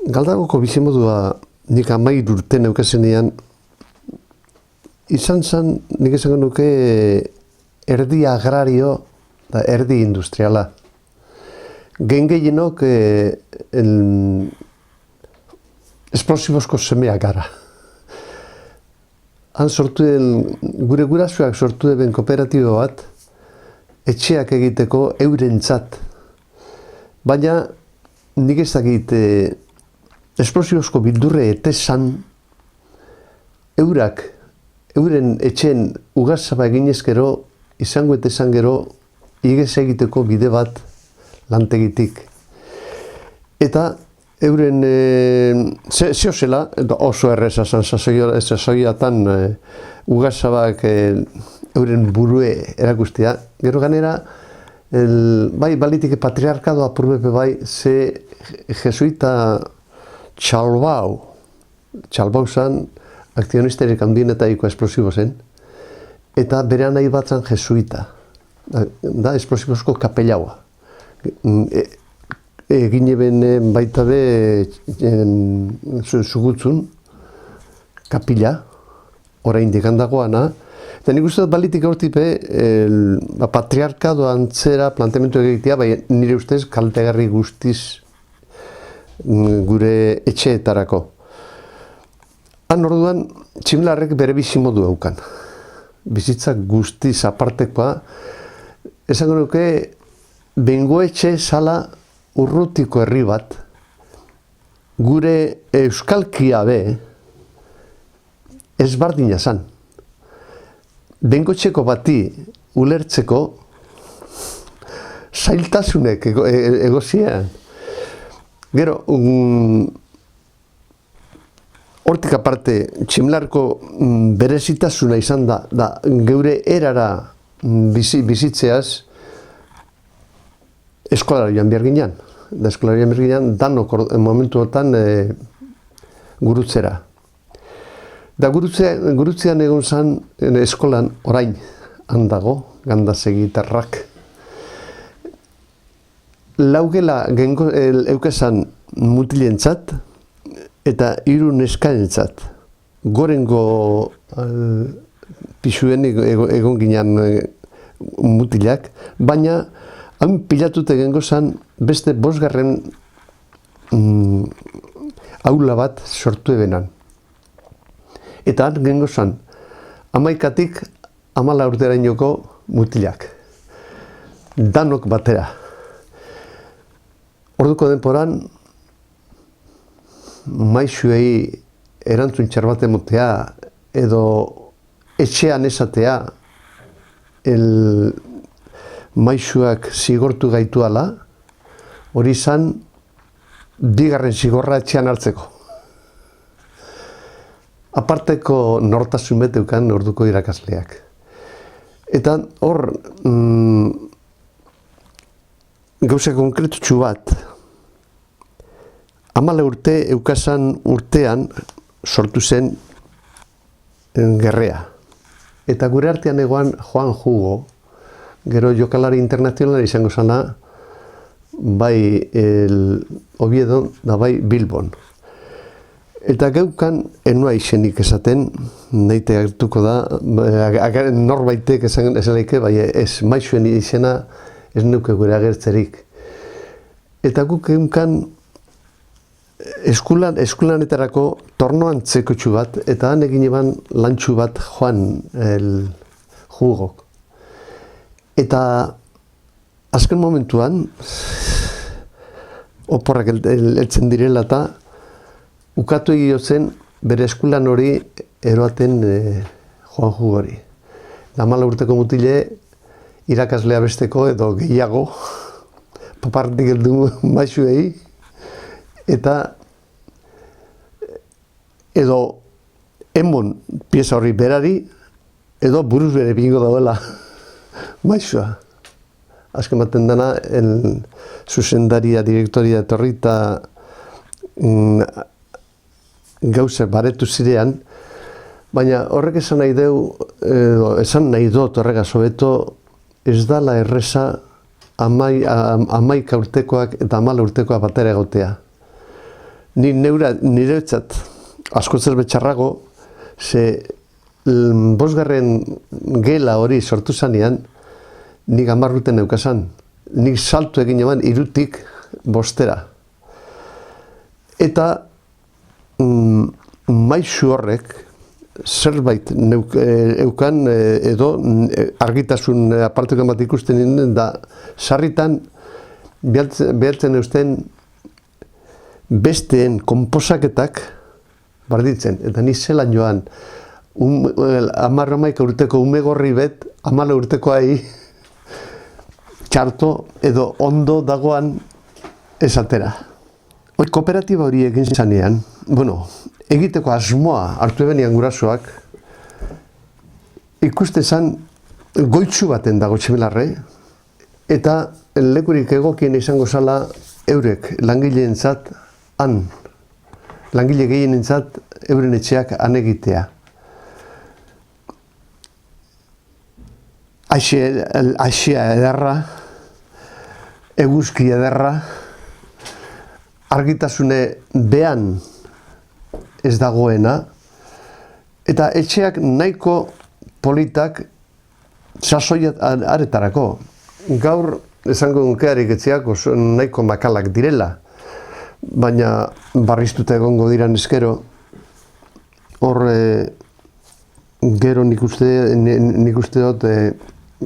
Galdagoko bizimodua nik 13 urte neukazenean, izan zen, nik esango nuke, erdi agrario eta erdi industriala. Gehienok esplosibozko semeak gara. Han gure gurasoak sortu eben kooperatibo bat, etxeak egiteko eurentzat. Baina nik ez dakit esplosibozko bildurre etesan euren etxen ugazaba eginez gero, izango etesan gero, igez egiteko bide bat lantegitik. Eta euren zehozela, oso erreza zan sasoiatan ugazabak euren burue erakustea. Gero ganera, bai balitik patriarkado apurbepe bai, ze jesuita Txalbau zan akzionisteriek handienetaiko esplosibo zen, eta bere nahi bat zan jesuita, da esplosibozko kapelaua. Egin eben baita be zugutzun kapila, oraindik handagoana, eta nik uste dut balitik hortipe patriarkado antzera planteamentu egitea, bai nire ustez kaltegarri guztiz gure etxeetarako. Han orduan, tximlarrek bere bizimodu daukan. Bizitzak guztiz apartekoa, esango nuke, bengoetxe zala urrutiko herri bat, gure euskalkia be, ezbardina zan. Bengoetxeko bati ulertzeko zailtasunek egoziean. Gero, hortik aparte, tximlarko berezitasuna izan da geure erara bizitzeaz eskolarian behar ginean. Da eskolarian behar ginean, danok momentu hortan gurutzera. Da gurutzean egon zen eskolan orain handago, gandazegi tarrak. Laugela eukezan mutilentzat eta 3 neskaentzat. Gorengo pisuen egon ginean mutilak, baina han pilatute gengo zen beste 5. Aula bat sortu ebenan. Eta han gengo zen 11tik 14 urterainoko mutilak. Danok batera. Orduko denporan, maisuei erantzun txarbate motea edo etxean esatea maisuak zigortu gaituala, hori izan 2. zigorra etxean hartzeko. Aparteko nortasun beteukan orduko irakasleak. Eta hor, gauza konkretutxu bat, 14 urte eukasan urtean sortu zen gerrea. Eta gure artean egoan Juan Hugo, gero jokalari internazionala izango zana, bai Oviedon da bai Bilbon. Eta geukan enua izenik esaten, neite hartuko da, norbaitek esan leike, bai ez maizuen izena ez nuke gure agertzerik. Eta guk egunkan eskulanetarako tornoan txekotxu bat, eta han egin eban lantxu bat Juan Hugok. Eta azken momentuan, oporrak eltzen direla eta ukatu egio zen bere eskulan hori eroaten Juan Hugori. 14 urteko mutile irakaslea besteko edo gehiago, papartik heldu maisuei, eta edo emon pieza horri berari, edo buruz bere bingo dauela maisua. Azken baten dena, zuzendaria, direktoria etorri eta gauza baretu zirean, baina horrek esan esan nahi dut horregaz hobeto, ez dala erreza 11 urtekoak eta 14 urtekoak batera egotea. Ni niretzat asko zerbait txarrago, ze bosgarren gela hori sortu zanean, nik 10 urte neukasan. Nik saltu egin eban 3tik 5. Eta maisu horrek zerbait eukan edo argitasun aparteko bat ikusten ninen, da sarritan behaltzen eusten besteen konposaketak barditzen. Eta ni zelan joan, 10 urteko ume gorri bet, 14 urtekoai txarto edo ondo dagoan esatera. Kooperatiba hori egin zanean, egiteko asmoa hartu ebenian gurasoak, ikuste zan goitzu baten dago Tximilarre, eta lekurik egokien izango zala eurek langileentzat langile gehienentzat euren etxeak han egitea. Aixea ederra, eguzki ederra, argitasune behan ez dagoena, eta etxeak nahiko politak sasoiat aretarako. Gaur esango dunkearik etxeak oso nahiko makalak direla, baina barriztuta egongo diran eskero, hor gero nik uste dut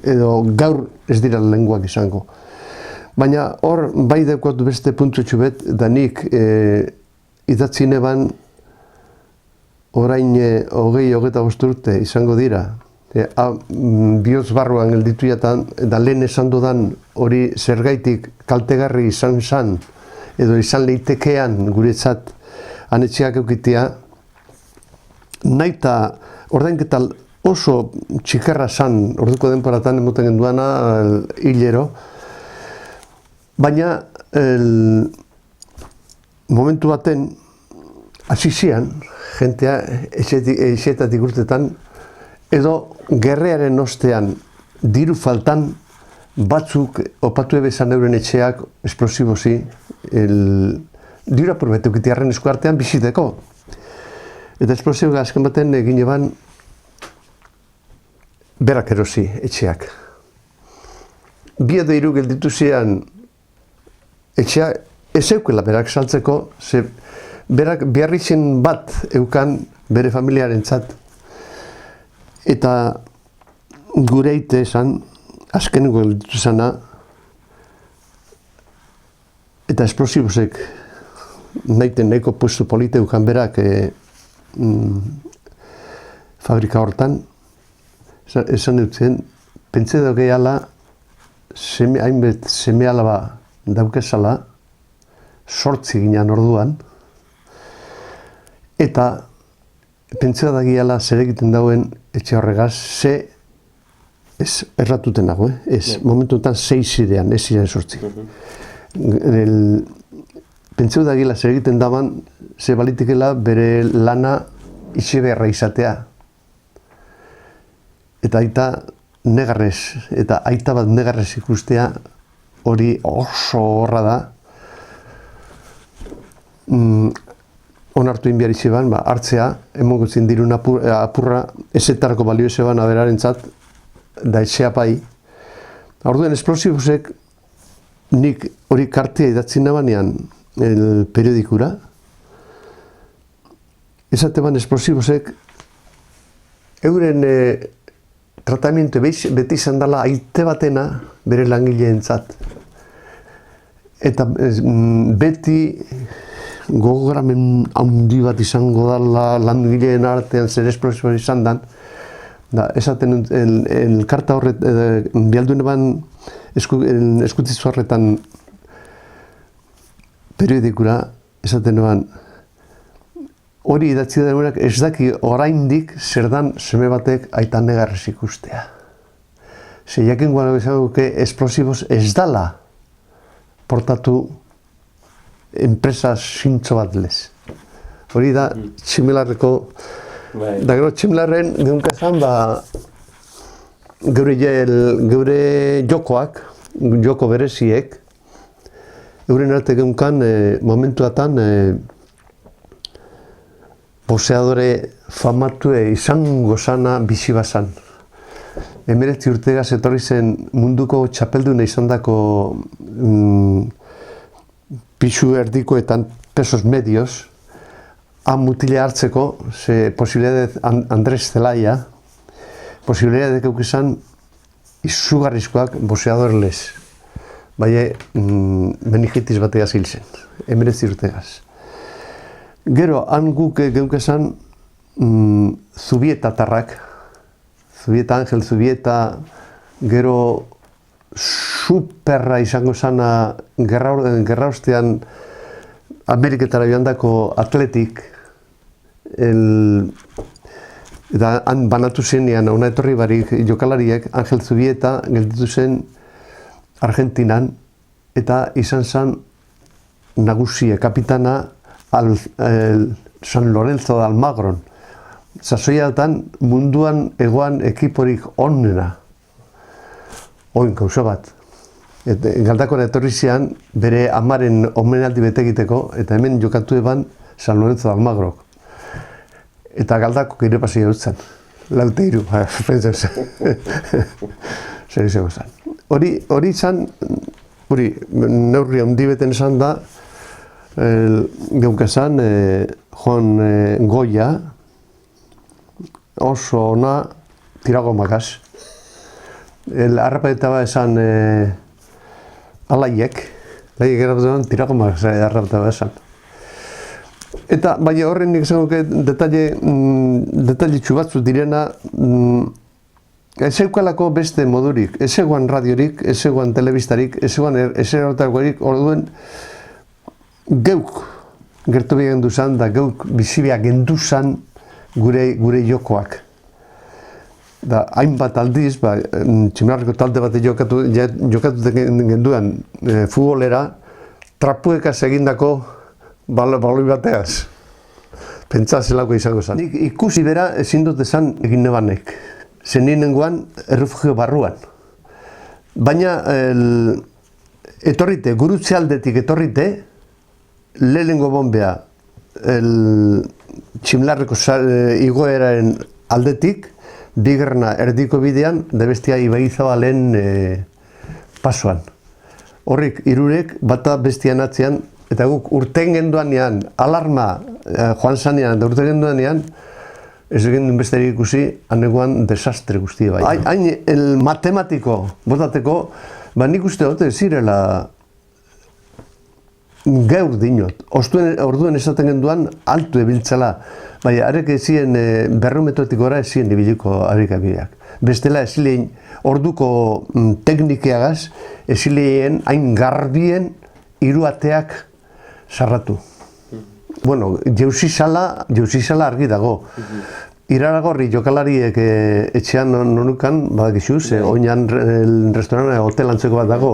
edo gaur ez dira lenguak izango. Baina hor bai dekot beste puntutxu bet, da nik idatzi neban orain 20-25 urte izango dira. Bihotz barruan gelditu jatan, eta lehen esan dudan hori zergaitik kaltegarri izan zan, edo izan leitekean guretzat anetxeak eukitea, nahi eta ordainketa oso txikarra zan, orduko denporatan emoten genduana hilero, baina momentu baten hasi zian, jentea etxeetatik urtetan, edo gerrearen ostean diru faltan batzuk opatu ebezan euren etxeak esplosibozi diru apurbetu kitiarren eskuartean biziteko. Eta esplosiboa azken baten egin eban berak erosi etxeak. 2 edo 3 gelditu zian etxea ez eukela berak saltzeko, ze berak beharrizien bat eukan bere familiarentzat. Eta gure ite esan, azkeneko gelditu zana, eta esplosibosek nahiko puesto polite eukan berak fabrika hortan, esan dutzen, pentsa daugeala hainbet seme alaba daukezala, 8 ginean orduan, eta pentsa dagiala zer egiten dauen etxe horregaz, ze ez erratuten nago, ez, momentuetan 6 zirean, ez ziren 8. Pentseu da gila zer egiten daban, ze balitikela bere lana itxe beharra izatea. Eta aita negarrez, eta aita bat negarrez ikustea, hori oso horra da. Onartu inbiar itxeban, hartzea, emongo zindirun apurra, ezetarako balio ezeban aberarentzat, da etxea pai. Orduen esplosibusek, nik hori kartea idatzen nabanean periodikura, esate ban esplosibusek, euren tratamiento beti izan dela aite batena bere langileentzat. Eta beti gogoramen handi bat izango dela langileen artean zer esplosibua izan dan, esaten karta horret, bialdu neban eskutitzu horretan periodikura, esaten neban, hori idatzi denuenak ez daki oraindik zer dan seme batek aita negarrez ikustea. Ze jakin guan izango esplosibos ez dala portatu enpresa zintzo bat lez. Hori da Tximilarreko, da gero Tximilarren geunkazan geure jokoak, joko bereziek, euren arte geunkan momentuatan boxeadore famatue izango zana bizi bazan. 19 urtegaz etorri zen munduko txapelduna izandako pisu erdikoetan pesos medios, mutila hartzeko, ze posibilidad Andrés Zelaya, posibilidad eukizan izugarrizkoak boxeadorles. Baina meningitis bateaz hil zen, 19 urtegaz. Gero, han guk geukezan Zubietatarrak, Angel Zubieta, gero superra izango zana gerra ostean Ameriketara joandako atletik, eta han banatu zenean, hona etorri barik jokalariek, Angel Zubieta gelditu zen Argentinan, eta izan zen nagusia, kapitana San Lorenzo de Almagron. Sasoiatan munduan egoan ekiporik onena. Oin gauza bat. Galdakora etorri zean bere amaren omenaldi bete egiteko, eta hemen jokatu eban San Lorenzo de Almagrok. Eta galdako gire pasi gautzen. Laute iru, pentsa zen. Zer izango zen. Hori izan, neurri handi beten esan da, geukazan, Juan Goya, oso ona tiragomakaz. Arrapetaba esan alaiek erabatuan tiragomakaz arrapetaba esan. Eta, baina horren nik esango detalle txubatzu direna, ez eukalako beste modurik, ez eguan radiorik, ez eguan telebistarik, ez eguan eseratakorik, orduen geuk gertu behar genduzan, da geuk bizibia genduzan gure jokoak. Da, hainbat aldiz, Tximelarreko talde bat jokatu genduan futbolera, trapuekaz egindako baloi bateaz. Pentsa zelako izango zen. Nik ikusi bera ezin dut esan egin nebanek. Zen nengoan errefugio barruan. Baina etorrite, gurutze aldetik etorrite, lehenengo bombea Tximelarreko igoeraren aldetik, bigarrena erdiko bidean, da bestia Ibaizabalen pasoan. Horrik, hirurek bata bestian atzean, eta guk urten genduanean, alarma joan zanean, eta urten genduanean, ez egin duen besterik ikusi, anegoan desastre guztia bai. Hain matematiko, botateko, nik uste dut ez zirela gaur dinot. Orduen esaten genduan altu ebiltzela, baina arek ezien 200 metrotik gora ezien ibiliko harikabideak. Bestela ezilein orduko teknikeagaz, ezilein hain garbien hiruateak sarratu. Bueno, jauzizala argi dago. Iraragorri jokalariek etxean nonukan, badakizuz, oinan restaurana hotel antzeko bat dago.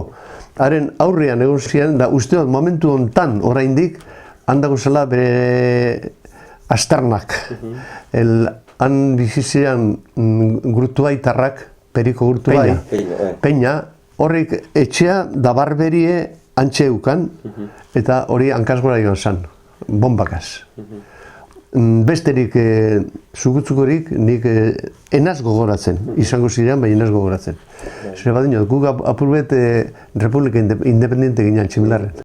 Haren aurrean egon ziren, da uste dut momentu hontan oraindik handago zela bere astarnak. Han bizizian Grutuaitarrak, Periko Grutuai, Peña, horrek etxea da barberie antxeukan, eta hori hankasgora joan zen, bombakaz. Besterik zugutzukorik nik enaz gogoratzen, izango zirean, baina enaz gogoratzen. Zer bat dinot, guk apurbet Republika Independiente ginean Tximelarren.